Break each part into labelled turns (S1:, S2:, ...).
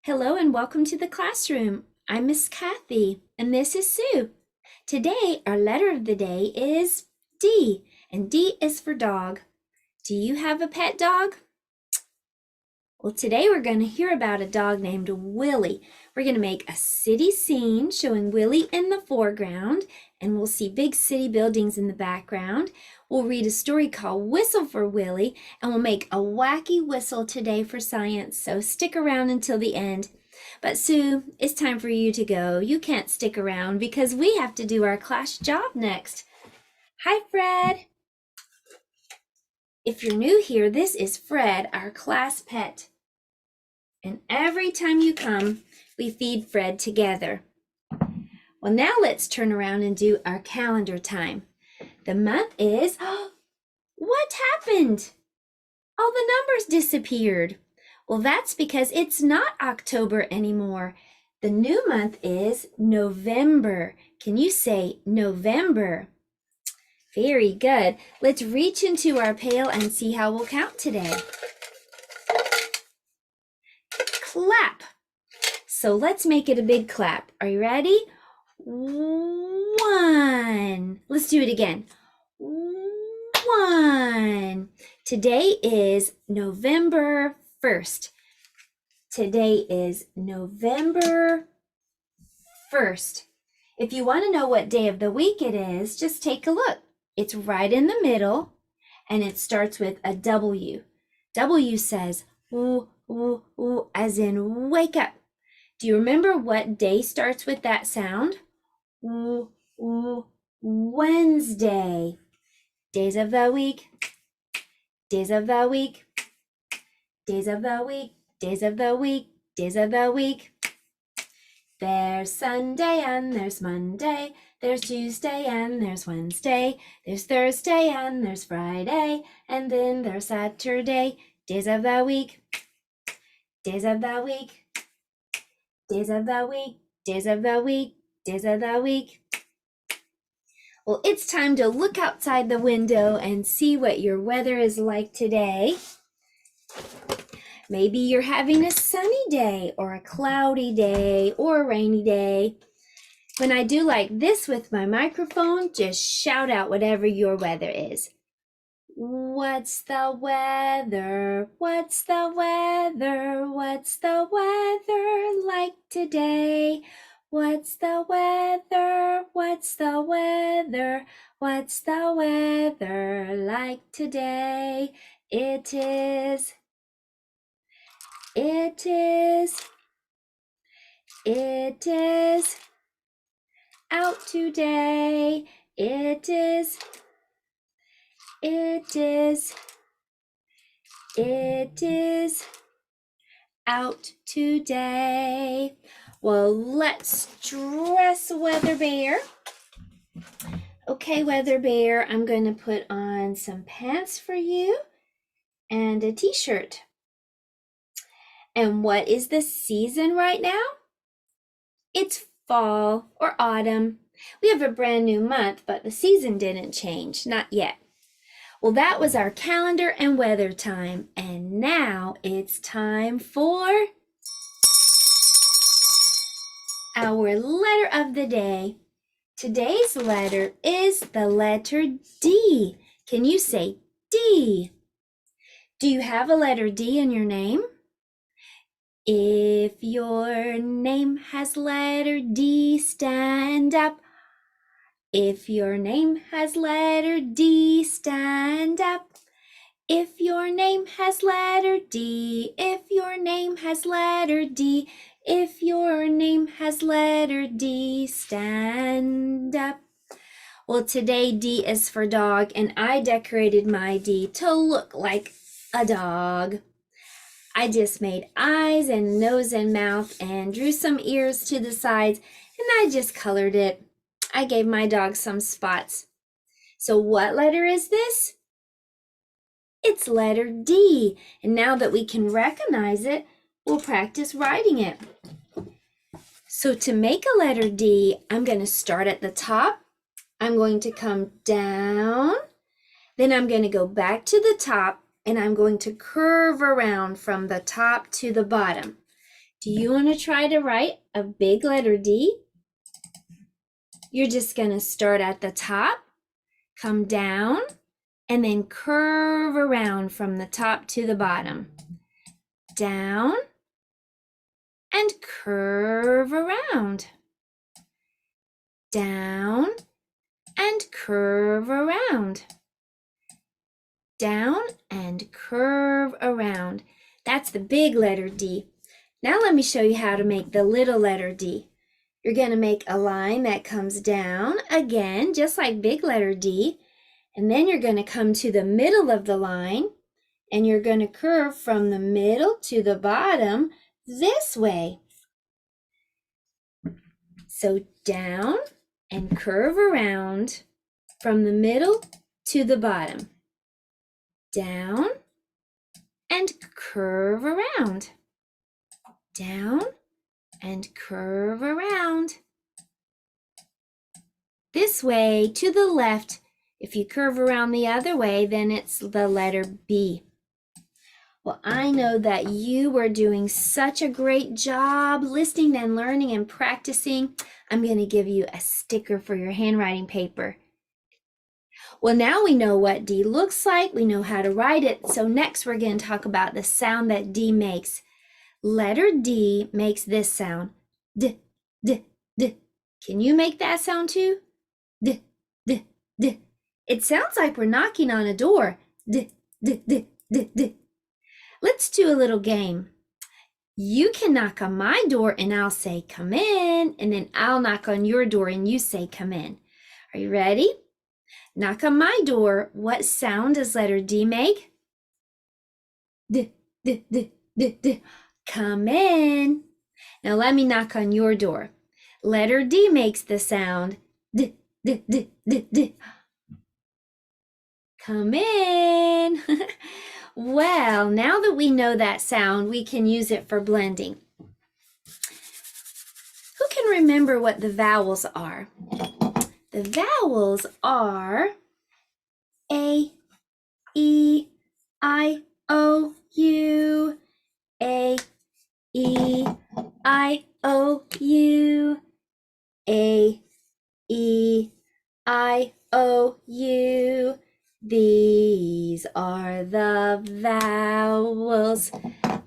S1: Hello and welcome to the classroom. I'm Miss Kathy and this is Sue. Today our letter of the day is D, and D is for dog. Do you have a pet dog? Well, today we're going to hear about a dog named Willie. We're going to make a city scene showing Willie in the foreground, and we'll see big city buildings in the background. We'll read a story called Whistle for Willie, and we'll make a wacky whistle today for science, so stick around until the end. But Sue, it's time for you to go. You can't stick around because we have to do our class job next. Hi, Fred. If you're new here, this is Fred, our class pet. And every time you come, we feed Fred together. Well, now let's turn around and do our calendar time. The month is, what happened? All the numbers disappeared. Well, that's because it's not October anymore. The new month is November. Can you say November? Very good. Let's reach into our pail and see how we'll count today. Clap. So let's make it a big clap. Are you ready? 1. Let's do it again. 1. Today is November 1st. Today is November 1st. If you want to know what day of the week it is, just take a look. It's right in the middle, and it starts with a W. W says, ooh, ooh, ooh, as in wake up. Do you remember what day starts with that sound? Ooh, ooh, Wednesday. Days of the week, days of the week, days of the week, days of the week, days of the week. There's Sunday and there's Monday, there's Tuesday and there's Wednesday, there's Thursday and there's Friday, and then there's Saturday. Days of the week, days of the week, days of the week, days of the week, days of the week. Well, it's time to look outside the window and see what your weather is like today. Maybe you're having a sunny day or a cloudy day or a rainy day. When I do like this with my microphone, just shout out whatever your weather is. What's the weather? What's the weather? What's the weather like today? What's the weather? What's the weather? What's the weather like today? It is out today. It is out today. Well, let's dress Weather Bear. Okay, Weather Bear, I'm going to put on some pants for you and a t-shirt. And what is the season right now? It's fall or autumn. We have a brand new month, but the season didn't change, not yet. Well, that was our calendar and weather time, and now it's time for our letter of the day. Today's letter is the letter D. Can you say D? Do you have a letter D in your name? If your name has letter D, stand up. If your name has letter D, stand up. If your name has letter D, if your name has letter D, if your name has letter D, stand up. Well, today D is for dog, and I decorated my D to look like a dog. I just made eyes and nose and mouth and drew some ears to the sides, and I just colored it. I gave my dog some spots. So what letter is this? It's letter D, and now that we can recognize it, we'll practice writing it. So to make a letter D, I'm going to start at the top. I'm going to come down, then I'm going to go back to the top, and I'm going to curve around from the top to the bottom. Do you want to try to write a big letter D? You're just going to start at the top, come down, and then curve around from the top to the bottom. Down and curve around. Down and curve around. Down and curve around. That's the big letter D. Now let me show you how to make the little letter D. You're going to make a line that comes down again, just like big letter D, and then you're going to come to the middle of the line, and you're going to curve from the middle to the bottom this way. So down and curve around from the middle to the bottom. Down and curve around. Down and curve around. This way to the left. If you curve around the other way, then it's the letter B. Well, I know that you were doing such a great job listening and learning and practicing. I'm going to give you a sticker for your handwriting paper. Well, now we know what D looks like. We know how to write it. So next we're going to talk about the sound that D makes. Letter D makes this sound. D, D, D. Can you make that sound too? D, D, D. It sounds like we're knocking on a door. D, D, D, D, D. Let's do a little game. You can knock on my door and I'll say, come in, and then I'll knock on your door and you say, come in. Are you ready? Knock on my door. What sound does letter D make? D, D, D, D, D. Come in. Now let me knock on your door. Letter D makes the sound D, D, D, D, D. Come in. Well, now that we know that sound, we can use it for blending. Who can remember what the vowels are? The vowels are A, E, I, O, U, A, E, I, O, U, A, E, I, O, U. These are the vowels.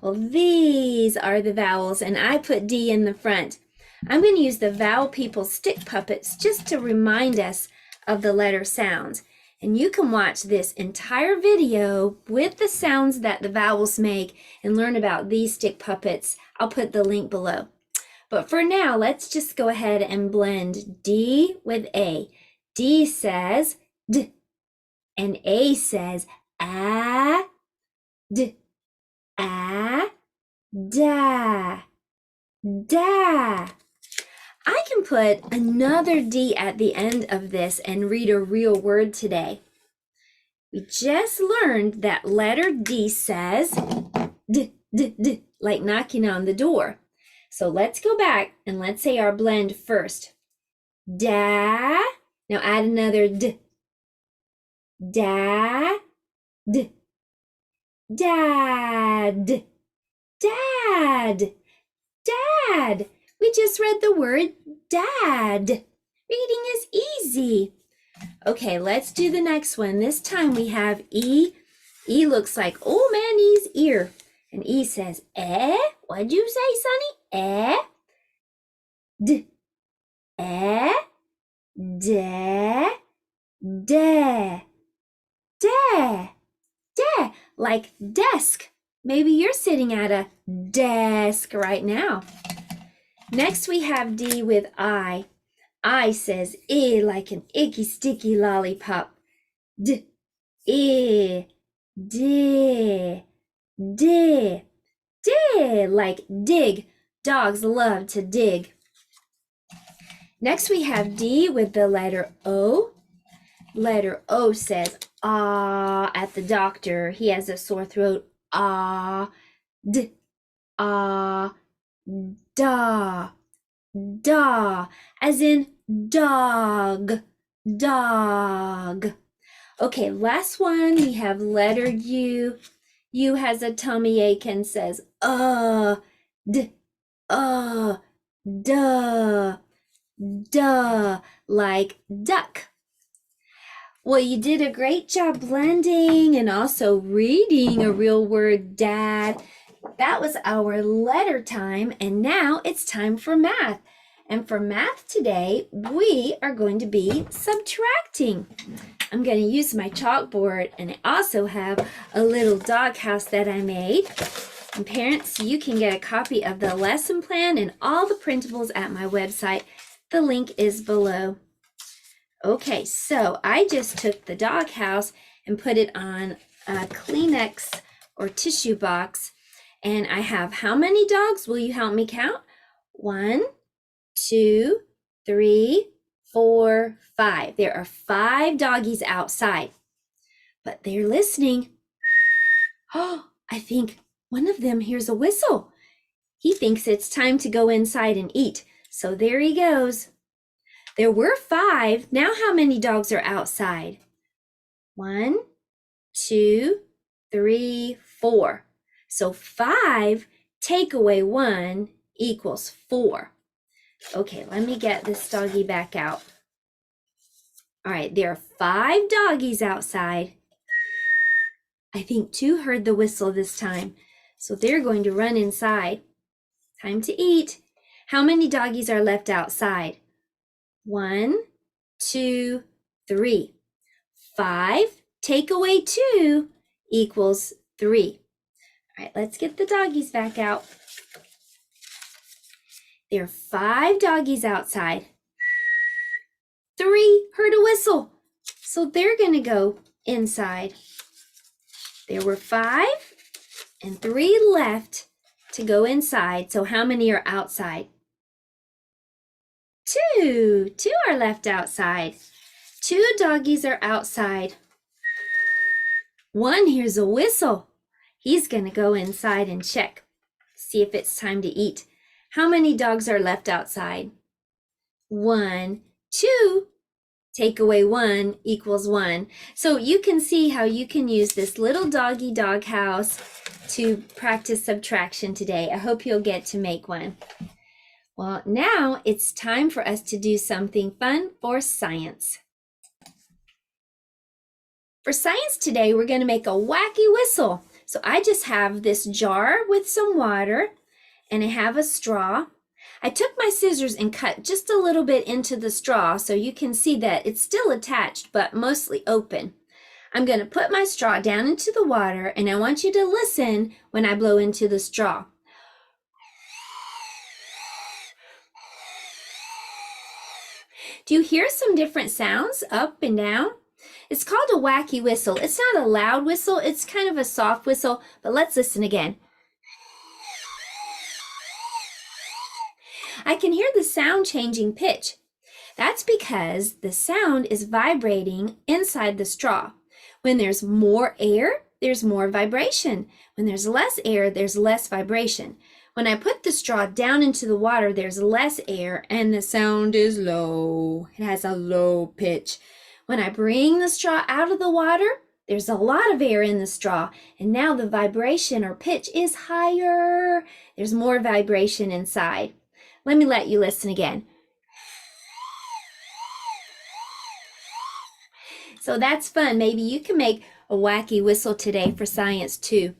S1: Well, these are the vowels, and I put D in the front. I'm going to use the Vowel People stick puppets just to remind us of the letter sounds. And you can watch this entire video with the sounds that the vowels make and learn about these stick puppets. I'll put the link below. But for now, let's just go ahead and blend D with A. D says D, and A says ah, D, ah, da, da. I can put another D at the end of this and read a real word today. We just learned that letter D says D, D, D, like knocking on the door. So let's go back and let's say our blend first. Da. Now add another D. Dad. Dad. Dad. Dad. We just read the word dad. Reading is easy. Okay, let's do the next one. This time we have E. E looks like old man E's ear. And E says, eh? What'd you say, Sonny? Eh? D. Eh? Da. Da. Da. Da. Like desk. Maybe you're sitting at a desk right now. Next we have D with I. I says I like an icky sticky lollipop. D. I. D. D. D like dig. Dogs love to dig. Next we have D with the letter O. Letter O says ah at the doctor. He has a sore throat. Ah. D. Ah. Da. Da. As in dog. Dog. Okay, last one. We have letter U. U has a tummy ache and says D. duh, duh, like duck. Well, you did a great job blending and also reading a real word, Dad. That was our letter time, and now it's time for math. And for math today, we are going to be subtracting. I'm going to use my chalkboard, and I also have a little doghouse that I made. And parents, you can get a copy of the lesson plan and all the printables at my website. The link is below. Okay, so I just took the doghouse and put it on a Kleenex or tissue box. And I have how many dogs? Will you help me count? 1, 2, 3, 4, 5. There are 5 doggies outside, but they're listening. Oh, I think one of them hears a whistle. He thinks it's time to go inside and eat. So there he goes. There were 5. Now how many dogs are outside? 1, 2, 3, 4. So 5 take away 1 equals 4. Okay, let me get this doggy back out. All right, there are 5 doggies outside. I think 2 heard the whistle this time, so they're going to run inside. Time to eat. How many doggies are left outside? 1, 2, 3. 5 take away 2 equals 3. All right, let's get the doggies back out. There are 5 doggies outside. 3 heard a whistle, so they're going to go inside. There were 5 and 3 left to go inside. So how many are outside? 2. 2 are left outside. 2 doggies are outside. 1 hears a whistle. He's going to go inside and check, see if it's time to eat. How many dogs are left outside? 1, 2. Take away 1 equals 1. So you can see how you can use this little doggy doghouse to practice subtraction today. I hope you'll get to make one. Well, now it's time for us to do something fun for science. For science today, we're going to make a wacky whistle. So I just have this jar with some water, and I have a straw. I took my scissors and cut just a little bit into the straw so you can see that it's still attached but mostly open. I'm going to put my straw down into the water, and I want you to listen when I blow into the straw. Do you hear some different sounds up and down? It's called a wacky whistle. It's not a loud whistle, it's kind of a soft whistle, but let's listen again. I can hear the sound changing pitch. That's because the sound is vibrating inside the straw. When there's more air, there's more vibration. When there's less air, there's less vibration. When I put the straw down into the water, there's less air and the sound is low. It has a low pitch. When I bring the straw out of the water, there's a lot of air in the straw, and now the vibration or pitch is higher. There's more vibration inside. Let me let you listen again. So that's fun. Maybe you can make a wacky whistle today for science too.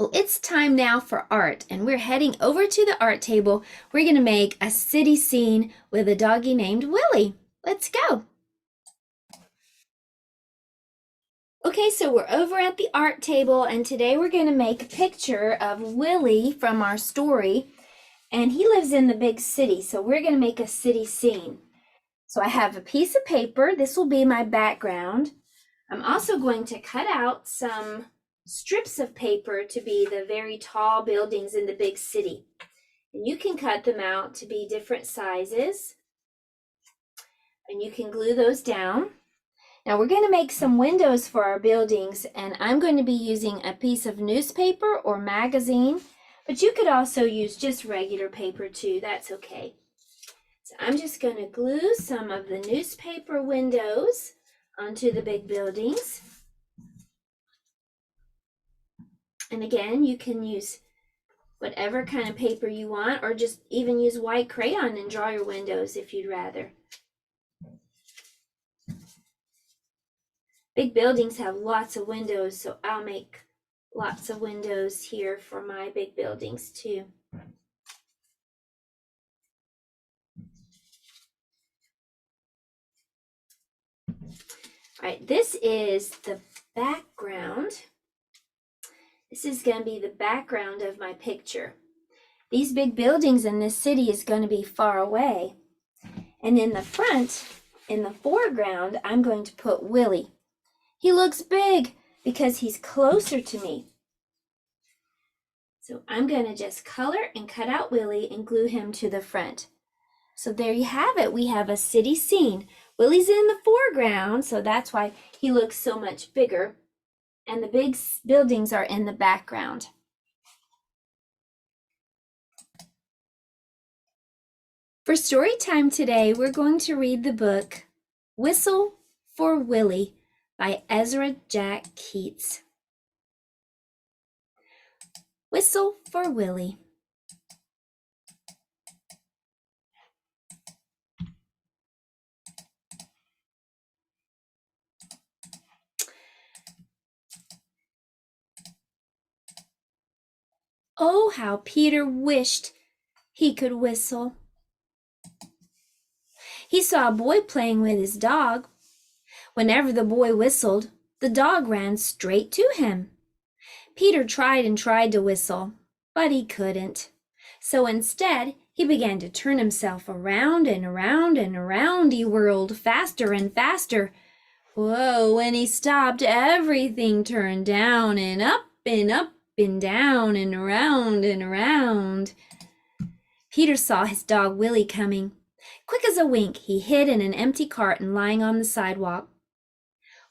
S1: Well, it's time now for art, and we're heading over to the art table. We're going to make a city scene with a doggy named Willie. Let's go. Okay, so we're over at the art table, and today we're going to make a picture of Willie from our story. And he lives in the big city, so we're going to make a city scene. So I have a piece of paper. This will be my background. I'm also going to cut out some strips of paper to be the very tall buildings in the big city. And you can cut them out to be different sizes. And you can glue those down. Now we're going to make some windows for our buildings, and I'm going to be using a piece of newspaper or magazine. But you could also use just regular paper too, that's okay. So I'm just going to glue some of the newspaper windows onto the big buildings. And again, you can use whatever kind of paper you want, or just even use white crayon and draw your windows if you'd rather. Big buildings have lots of windows, so I'll make lots of windows here for my big buildings too. All right, this is the background. This is going to be the background of my picture. These big buildings in this city is going to be far away. And in the front, in the foreground, I'm going to put Willie. He looks big because he's closer to me. So I'm going to just color and cut out Willie and glue him to the front. So there you have it. We have a city scene. Willie's in the foreground, so that's why he looks so much bigger. And the big buildings are in the background. For story time today, we're going to read the book Whistle for Willie by Ezra Jack Keats. Whistle for Willie. Oh, how Peter wished he could whistle. He saw a boy playing with his dog. Whenever the boy whistled, the dog ran straight to him. Peter tried and tried to whistle, but he couldn't. So instead, he began to turn himself around and around and around. He whirled faster and faster. Whoa, when he stopped, everything turned down and up and up and down and around and around. Peter saw his dog Willie coming. Quick as a wink, he hid in an empty carton lying on the sidewalk.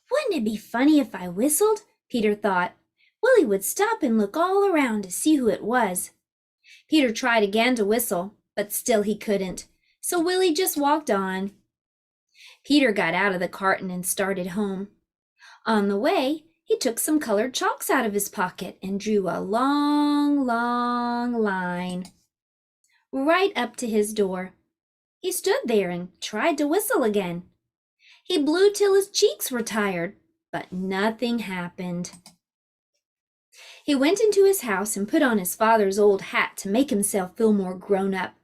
S1: Wouldn't it be funny if I whistled? Peter thought. Willie would stop and look all around to see who it was. Peter tried again to whistle, but still he couldn't. So Willie just walked on. Peter got out of the carton and started home. On the way, he took some colored chalks out of his pocket and drew a long, long line right up to his door. He stood there and tried to whistle again. He blew till his cheeks were tired, but nothing happened. He went into his house and put on his father's old hat to make himself feel more grown up.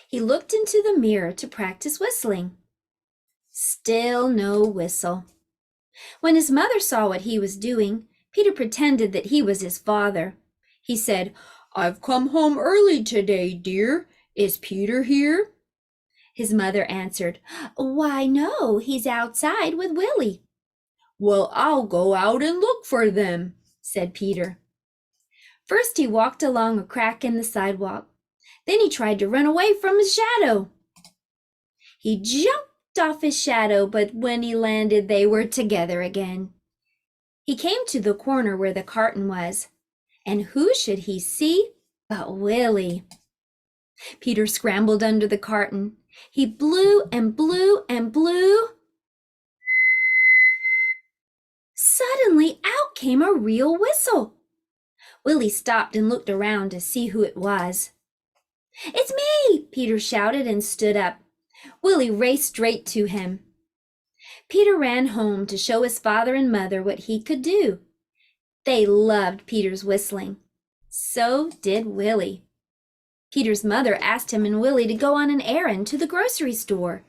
S1: He looked into the mirror to practice whistling. Still no whistle. When his mother saw what he was doing, Peter pretended that he was his father. He said, "I've come home early today, dear. Is Peter here?" His mother answered, "Why, no, he's outside with Willie." "Well, I'll go out and look for them," said Peter. First, he walked along a crack in the sidewalk. Then he tried to run away from his shadow. He jumped off his shadow, but when he landed, they were together again. He came to the corner where the carton was, and who should he see but Willie? Peter scrambled under the carton. He blew and blew and blew. Suddenly, out came a real whistle. Willie stopped and looked around to see who it was. "It's me!" Peter shouted and stood up. Willie raced straight to him. Peter ran home to show his father and mother what he could do. They loved Peter's whistling. So did Willie. Peter's mother asked him and Willie to go on an errand to the grocery store.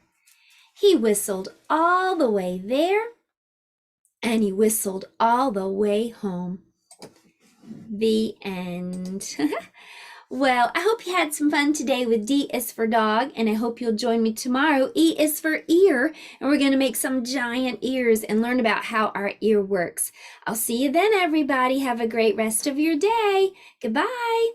S1: He whistled all the way there, and he whistled all the way home. The end. Well, I hope you had some fun today with D is for dog, and I hope you'll join me tomorrow. E is for ear, and we're going to make some giant ears and learn about how our ear works. I'll see you then, everybody. Have a great rest of your day. Goodbye.